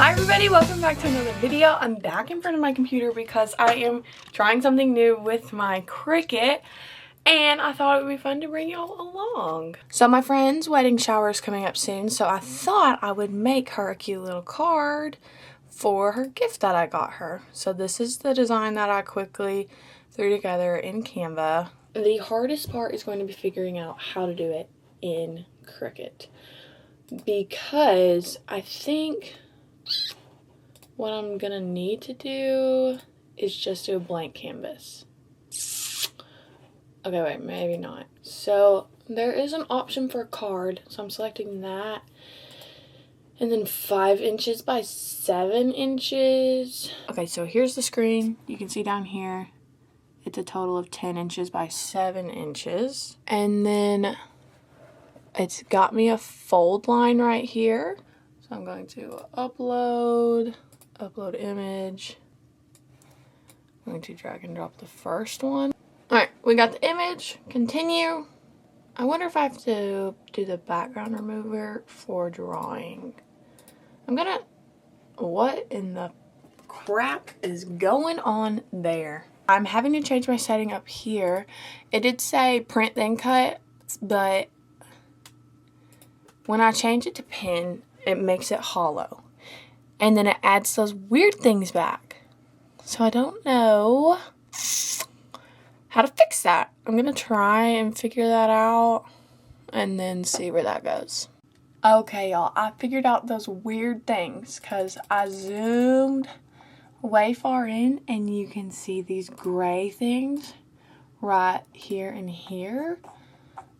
Hi everybody, welcome back to another video. I'm back in front of my computer because I am trying something new with my Cricut and I thought it would be fun to bring y'all along. So my friend's wedding shower is coming up soon, so I thought I would make her a cute little card for her gift that I got her. So this is the design that I quickly threw together in Canva. The hardest part is going to be figuring out how to do it in Cricut, because I think what I'm gonna need to do is just do a blank canvas. Okay, wait, maybe not. So there is an option for a card, so I'm selecting that. And then 5 inches by 7 inches. Okay, so here's the screen. You can see down here, it's a total of 10 inches by 7 inches. And then it's got me a fold line right here. So I'm going to upload image. I'm going to drag and drop the first one. Alright, we got the image. Continue. I wonder if I have to do the background remover for drawing. What in the crap is going on there? I'm having to change my setting up here. It did say print then cut, but when I change it to pen, it makes it hollow. And then it adds those weird things back. So I don't know how to fix that. I'm gonna try and figure that out and then see where that goes. Okay, y'all, I figured out those weird things because I zoomed way far in and you can see these gray things right here and here.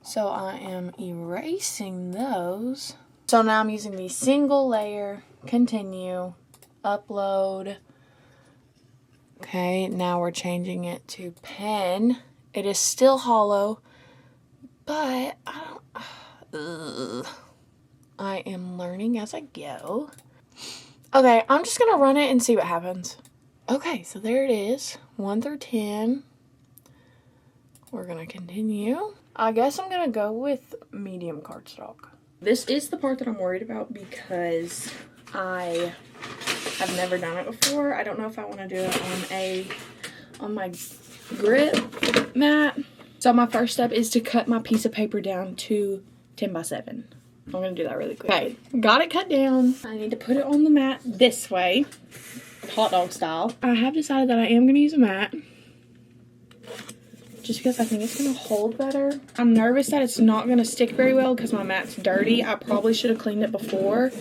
So I am erasing those. So now I'm using the single layer, continue, upload. Okay, now we're changing it to pen. It is still hollow, but I am learning as I go. Okay, I'm just gonna run it and see what happens. Okay, so there it is, 1 through 10. We're gonna continue. I guess I'm gonna go with medium cardstock. This is the part that I'm worried about because I have never done it before. I don't know if I want to do it on my grip mat. So my first step is to cut my piece of paper down to 10 by 7. I'm gonna do that really quick. Okay, got it cut down. I need to put it on the mat this way, hot dog style. I have decided that I am gonna use a mat, just because I think it's gonna hold better. I'm nervous that it's not gonna stick very well because my mat's dirty. I probably should have cleaned it before,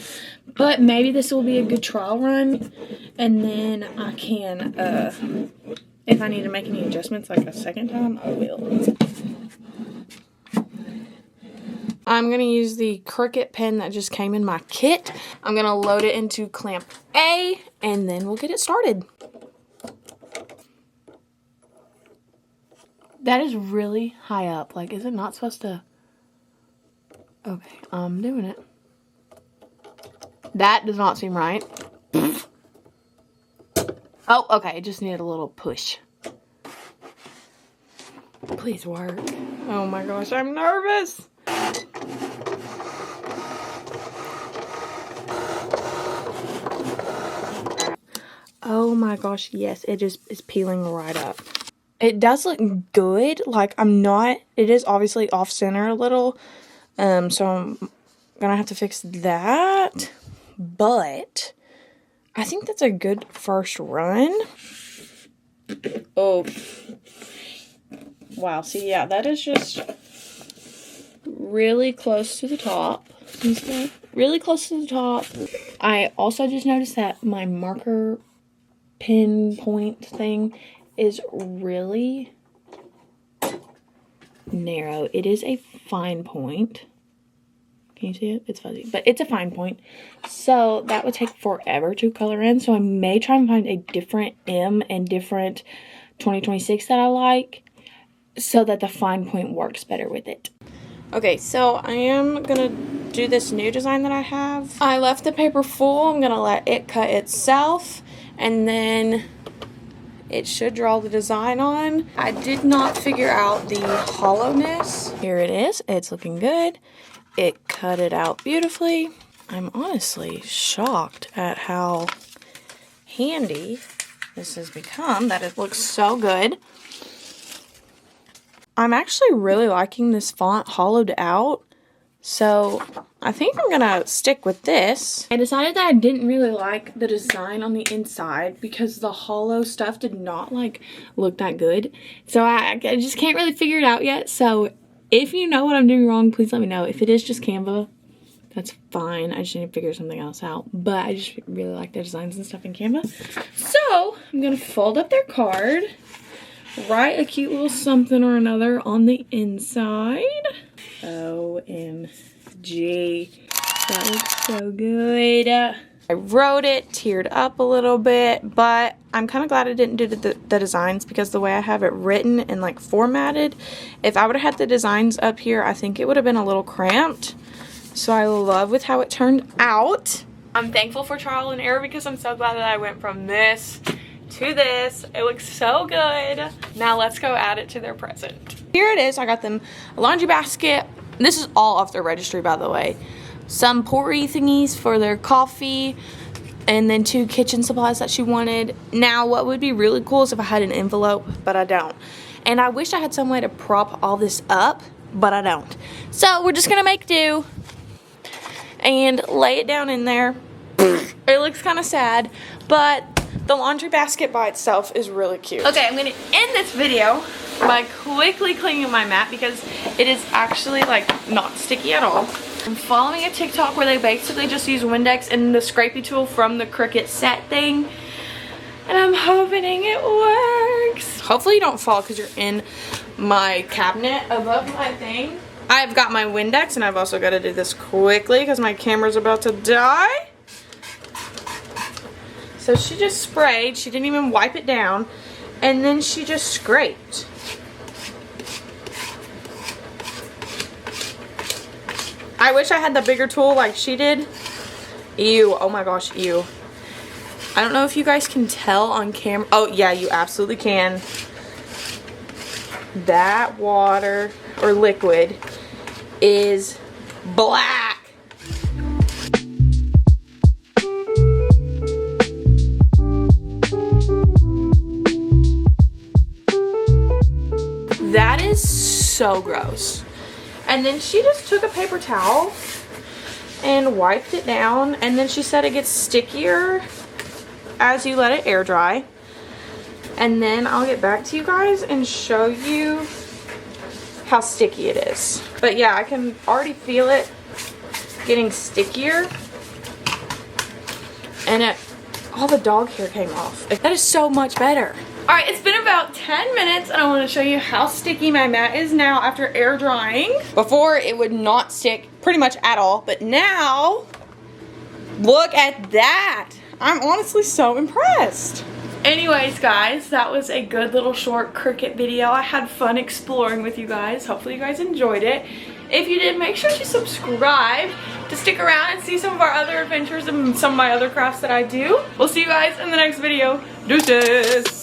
but maybe this will be a good trial run, and then I can, if I need to make any adjustments like a second time, I will. I'm gonna use the Cricut pen that just came in my kit. I'm gonna load it into clamp A, and then we'll get it started. That is really high up. Like, is it not supposed to? Okay, I'm doing it. That does not seem right. Oh, okay, it just needed a little push. Please work. Oh my gosh, I'm nervous. Oh my gosh, yes, it just is peeling right up. It does look good. Like, it is obviously off center a little. So I'm gonna have to fix that. But I think that's a good first run. Oh. Wow, see, yeah, that is just really close to the top. Really close to the top. I also just noticed that my marker pinpoint thing is really narrow. It is a fine point. Can you see it? It's fuzzy, but it's a fine point. So that would take forever to color in. So I may try and find a different M and different 2026 that I like, so that the fine point works better with it. Okay, so I am gonna do this new design that I have. I left the paper full. I'm gonna let it cut itself, and then it should draw the design on. I did not figure out the hollowness. Here it is. It's looking good. It cut it out beautifully. I'm honestly shocked at how handy this has become, that it looks so good. I'm actually really liking this font hollowed out, so I think I'm gonna stick with this. I decided that I didn't really like the design on the inside because the hollow stuff did not like look that good. So I just can't really figure it out yet. So if you know what I'm doing wrong, please let me know. If it is just Canva, that's fine. I just need to figure something else out. But I just really like their designs and stuff in Canva. So I'm gonna fold up their card, write a cute little something or another on the inside. OMG, that looks so good. I wrote it, teared up a little bit, but I'm kind of glad I didn't do the designs, because the way I have it written and like formatted, if I would have had the designs up here, I think it would have been a little cramped. So I love with how it turned out. I'm thankful for trial and error because I'm so glad that I went from this to this. It looks so good. Now let's go add it to their present. Here it is. I got them a laundry basket. This is all off their registry, by the way. Some pourry thingies for their coffee, and then 2 kitchen supplies that she wanted. Now what would be really cool is if I had an envelope, but I don't. And I wish I had some way to prop all this up, but I don't. So we're just gonna make do and lay it down in there. It looks kind of sad, but the laundry basket by itself is really cute. Okay, I'm gonna end this video by quickly cleaning my mat because it is actually like not sticky at all. I'm following a TikTok where they basically just use Windex and the scrapey tool from the Cricut set thing, and I'm hoping it works. Hopefully you don't fall because you're in my cabinet above my thing. I've got my Windex, and I've also got to do this quickly because my camera's about to die. So she just sprayed, she didn't even wipe it down, and then she just scraped. I wish I had the bigger tool like she did. Ew, oh my gosh, ew. I don't know if you guys can tell on camera. Oh yeah, you absolutely can. That water or liquid is black. That is so gross. And then she just took a paper towel and wiped it down, and then she said it gets stickier as you let it air dry. And then I'll get back to you guys and show you how sticky it is. But yeah, I can already feel it getting stickier, and all the dog hair came off. That is so much better. Alright, it's been about 10 minutes and I want to show you how sticky my mat is now after air drying. Before, it would not stick pretty much at all, but now, look at that. I'm honestly so impressed. Anyways, guys, that was a good little short Cricut video. I had fun exploring with you guys. Hopefully you guys enjoyed it. If you did, make sure to subscribe to stick around and see some of our other adventures and some of my other crafts that I do. We'll see you guys in the next video. Deuces!